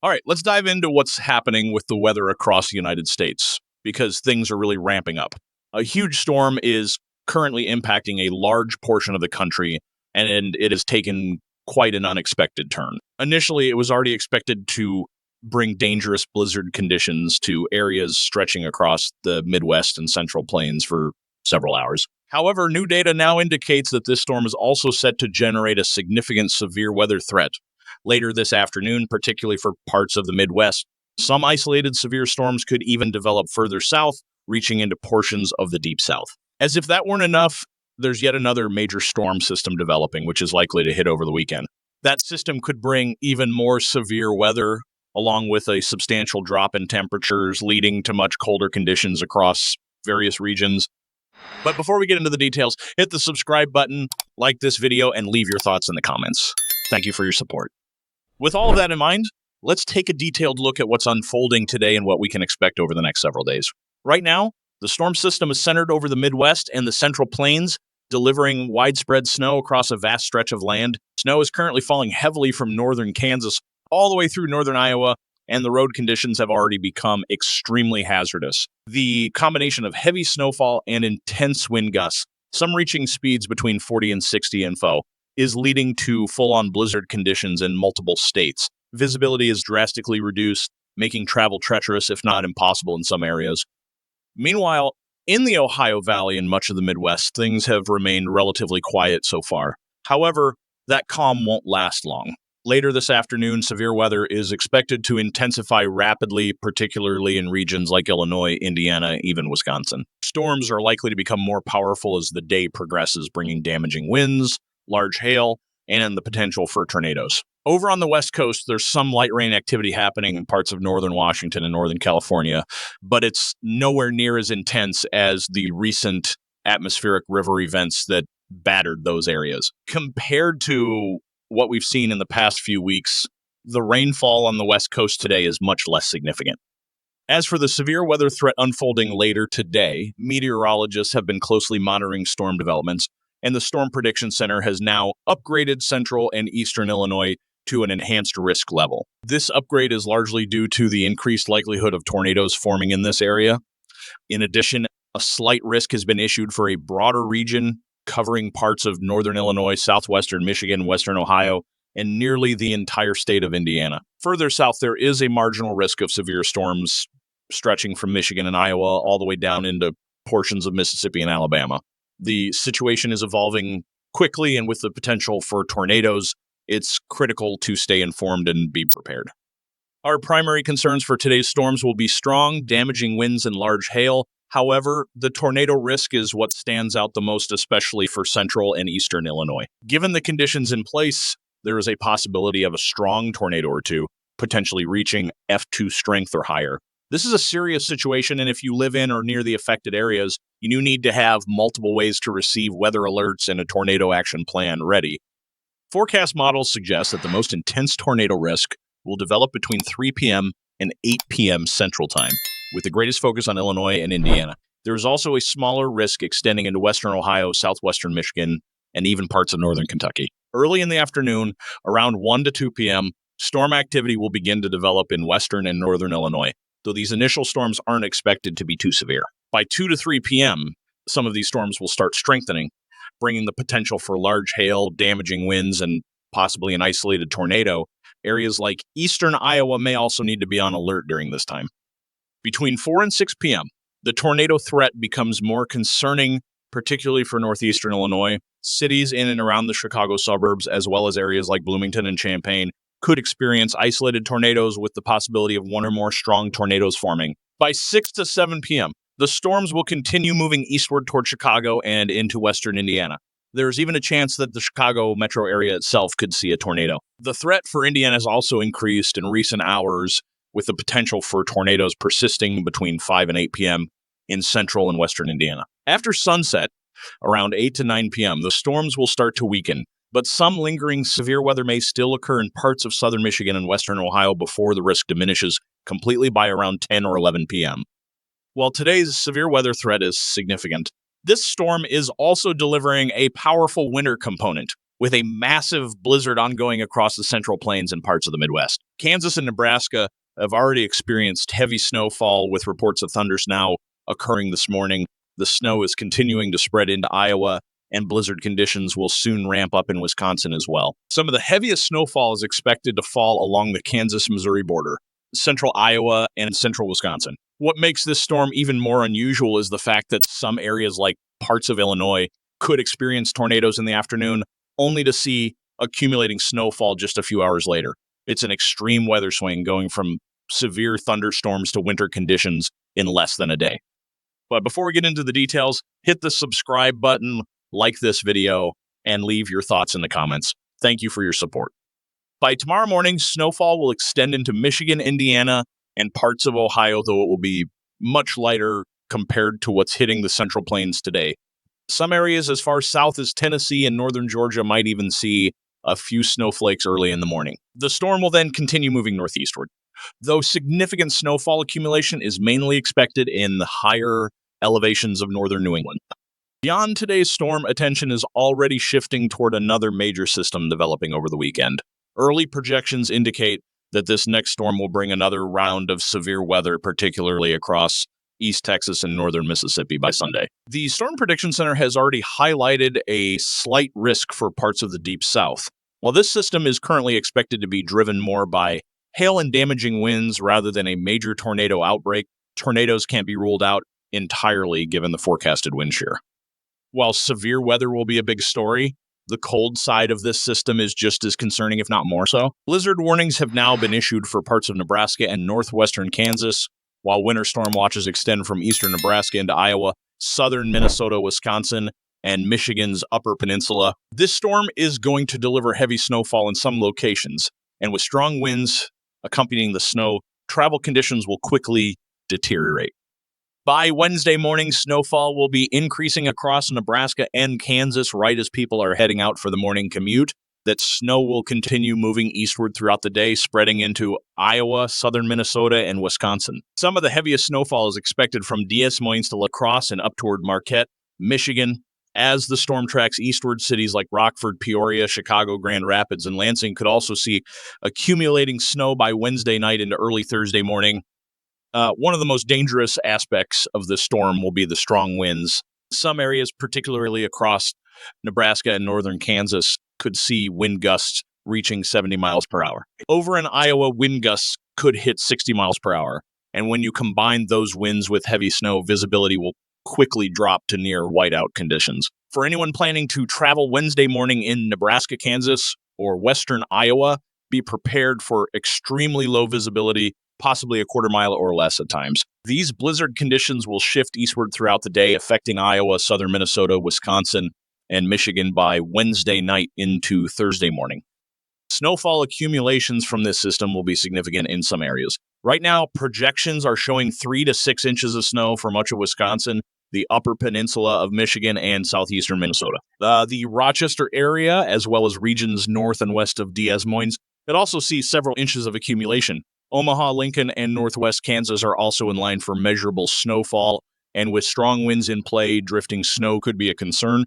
All right, let's dive into what's happening with the weather across the United States because things are really ramping up. A huge storm is currently impacting a large portion of the country, and it has taken quite an unexpected turn. Initially, it was already expected to bring dangerous blizzard conditions to areas stretching across the Midwest and Central Plains for several hours. However, new data now indicates that this storm is also set to generate a significant severe weather threat later this afternoon, particularly for parts of the Midwest. Some isolated severe storms could even develop further south, reaching into portions of the Deep South. As if that weren't enough, there's yet another major storm system developing, which is likely to hit over the weekend. That system could bring even more severe weather, along with a substantial drop in temperatures, leading to much colder conditions across various regions. But before we get into the details, hit the subscribe button, like this video, and leave your thoughts in the comments. Thank you for your support. With all of that in mind, let's take a detailed look at what's unfolding today and what we can expect over the next several days. Right now, the storm system is centered over the Midwest and the Central Plains, delivering widespread snow across a vast stretch of land. Snow is currently falling heavily from northern Kansas all the way through northern Iowa, and the road conditions have already become extremely hazardous. The combination of heavy snowfall and intense wind gusts, some reaching speeds between 40 and 60 mph, is leading to full-on blizzard conditions in multiple states. Visibility is drastically reduced, making travel treacherous, if not impossible in some areas. Meanwhile, in the Ohio Valley and much of the Midwest, things have remained relatively quiet so far. However, that calm won't last long. Later this afternoon, severe weather is expected to intensify rapidly, particularly in regions like Illinois, Indiana, even Wisconsin. Storms are likely to become more powerful as the day progresses, bringing damaging winds, large hail, and the potential for tornadoes. Over on the West Coast, there's some light rain activity happening in parts of northern Washington and northern California, but it's nowhere near as intense as the recent atmospheric river events that battered those areas. Compared to what we've seen in the past few weeks, the rainfall on the West Coast today is much less significant. As for the severe weather threat unfolding later today, meteorologists have been closely monitoring storm developments, and the Storm Prediction Center has now upgraded central and eastern Illinois to an enhanced risk level. This upgrade is largely due to the increased likelihood of tornadoes forming in this area. In addition, a slight risk has been issued for a broader region covering parts of northern Illinois, southwestern Michigan, western Ohio, and nearly the entire state of Indiana. Further south, there is a marginal risk of severe storms stretching from Michigan and Iowa all the way down into portions of Mississippi and Alabama. The situation is evolving quickly, and with the potential for tornadoes, it's critical to stay informed and be prepared. Our primary concerns for today's storms will be strong, damaging winds and large hail. However, the tornado risk is what stands out the most, especially for central and eastern Illinois. Given the conditions in place, there is a possibility of a strong tornado or two, potentially reaching F2 strength or higher. This is a serious situation, and if you live in or near the affected areas, you need to have multiple ways to receive weather alerts and a tornado action plan ready. Forecast models suggest that the most intense tornado risk will develop between 3 p.m. and 8 p.m. Central Time, with the greatest focus on Illinois and Indiana. There is also a smaller risk extending into western Ohio, southwestern Michigan, and even parts of northern Kentucky. Early in the afternoon, around 1 to 2 p.m., storm activity will begin to develop in western and northern Illinois, though these initial storms aren't expected to be too severe. By 2 to 3 p.m., some of these storms will start strengthening, bringing the potential for large hail, damaging winds, and possibly an isolated tornado. Areas like eastern Iowa may also need to be on alert during this time. Between 4 and 6 p.m., the tornado threat becomes more concerning, particularly for northeastern Illinois. Cities in and around the Chicago suburbs, as well as areas like Bloomington and Champaign, could experience isolated tornadoes with the possibility of one or more strong tornadoes forming. By 6 to 7 p.m., the storms will continue moving eastward toward Chicago and into western Indiana. There's even a chance that the Chicago metro area itself could see a tornado. The threat for Indiana has also increased in recent hours, with the potential for tornadoes persisting between 5 and 8 p.m. in central and western Indiana. After sunset, around 8 to 9 p.m., the storms will start to weaken, but some lingering severe weather may still occur in parts of southern Michigan and western Ohio before the risk diminishes completely by around 10 or 11 p.m. While today's severe weather threat is significant, this storm is also delivering a powerful winter component. with a massive blizzard ongoing across the Central Plains and parts of the Midwest. Kansas and Nebraska have already experienced heavy snowfall, with reports of thunders now occurring this morning. The snow is continuing to spread into Iowa, and blizzard conditions will soon ramp up in Wisconsin as well. Some of the heaviest snowfall is expected to fall along the Kansas-Missouri border, central Iowa, and central Wisconsin. What makes this storm even more unusual is the fact that some areas, like parts of Illinois, could experience tornadoes in the afternoon, only to see accumulating snowfall just a few hours later. It's an extreme weather swing, going from severe thunderstorms to winter conditions in less than a day. But before we get into the details, hit the subscribe button, like this video, and leave your thoughts in the comments. Thank you for your support. By tomorrow morning, snowfall will extend into Michigan, Indiana, and parts of Ohio, though it will be much lighter compared to what's hitting the Central Plains today. Some areas as far south as Tennessee and northern Georgia might even see a few snowflakes early in the morning. The storm will then continue moving northeastward, though significant snowfall accumulation is mainly expected in the higher elevations of northern New England. Beyond today's storm, attention is already shifting toward another major system developing over the weekend. Early projections indicate that this next storm will bring another round of severe weather, particularly across East Texas and northern Mississippi by Sunday. The Storm Prediction Center has already highlighted a slight risk for parts of the Deep South. While this system is currently expected to be driven more by hail and damaging winds rather than a major tornado outbreak, tornadoes can't be ruled out entirely given the forecasted wind shear. While severe weather will be a big story, the cold side of this system is just as concerning, if not more so. Blizzard warnings have now been issued for parts of Nebraska and northwestern Kansas, while winter storm watches extend from eastern Nebraska into Iowa, southern Minnesota, Wisconsin, and Michigan's Upper Peninsula. This storm is going to deliver heavy snowfall in some locations, and with strong winds accompanying the snow, travel conditions will quickly deteriorate. By Wednesday morning, snowfall will be increasing across Nebraska and Kansas right as people are heading out for the morning commute. That snow will continue moving eastward throughout the day, spreading into Iowa, southern Minnesota, and Wisconsin. Some of the heaviest snowfall is expected from Des Moines to La Crosse and up toward Marquette, Michigan. As the storm tracks eastward, cities like Rockford, Peoria, Chicago, Grand Rapids, and Lansing could also see accumulating snow by Wednesday night into early Thursday morning. One of the most dangerous aspects of the storm will be the strong winds. Some areas, particularly across Nebraska and northern Kansas, could see wind gusts reaching 70 miles per hour. Over in Iowa, wind gusts could hit 60 miles per hour. And when you combine those winds with heavy snow, visibility will quickly drop to near whiteout conditions. For anyone planning to travel Wednesday morning in Nebraska, Kansas, or western Iowa, be prepared for extremely low visibility, possibly a quarter mile or less at times. These blizzard conditions will shift eastward throughout the day, affecting Iowa, southern Minnesota, Wisconsin, and Michigan by Wednesday night into Thursday morning. Snowfall accumulations from this system will be significant in some areas. Right now, projections are showing 3 to 6 inches of snow for much of Wisconsin, the upper peninsula of Michigan, and southeastern Minnesota. The Rochester area, as well as regions north and west of Des Moines, could also see several inches of accumulation. Omaha, Lincoln, and northwest Kansas are also in line for measurable snowfall, and with strong winds in play, drifting snow could be a concern.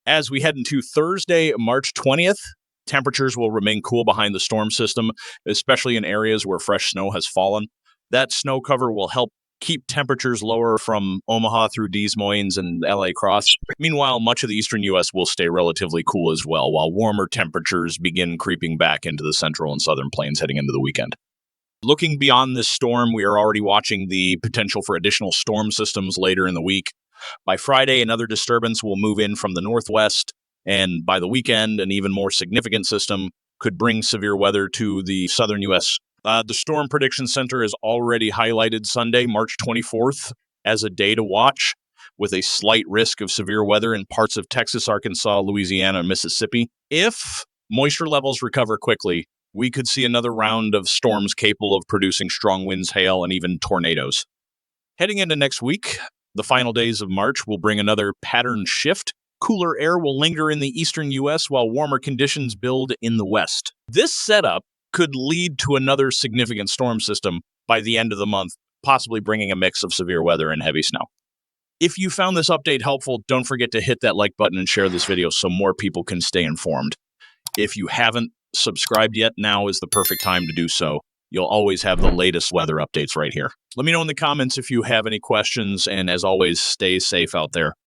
As we head into Thursday, March 20th, temperatures will remain cool behind the storm system, especially in areas where fresh snow has fallen. That snow cover will help keep temperatures lower from Omaha through Des Moines and LA Cross. Meanwhile, much of the eastern U.S. will stay relatively cool as well, while warmer temperatures begin creeping back into the central and southern plains heading into the weekend. Looking beyond this storm, we are already watching the potential for additional storm systems later in the week. By Friday, another disturbance will move in from the northwest, and by the weekend, an even more significant system could bring severe weather to the southern U.S. The Storm Prediction Center has already highlighted Sunday, March 24th, as a day to watch, with a slight risk of severe weather in parts of Texas, Arkansas, Louisiana, and Mississippi. If moisture levels recover quickly, we could see another round of storms capable of producing strong winds, hail, and even tornadoes. Heading into next week, the final days of March will bring another pattern shift. Cooler air will linger in the eastern U.S. while warmer conditions build in the west. This setup could lead to another significant storm system by the end of the month, possibly bringing a mix of severe weather and heavy snow. If you found this update helpful, don't forget to hit that like button and share this video so more people can stay informed. If you haven't subscribed yet, now is the perfect time to do so. You'll always have the latest weather updates right here. Let me know in the comments if you have any questions, and as always, stay safe out there.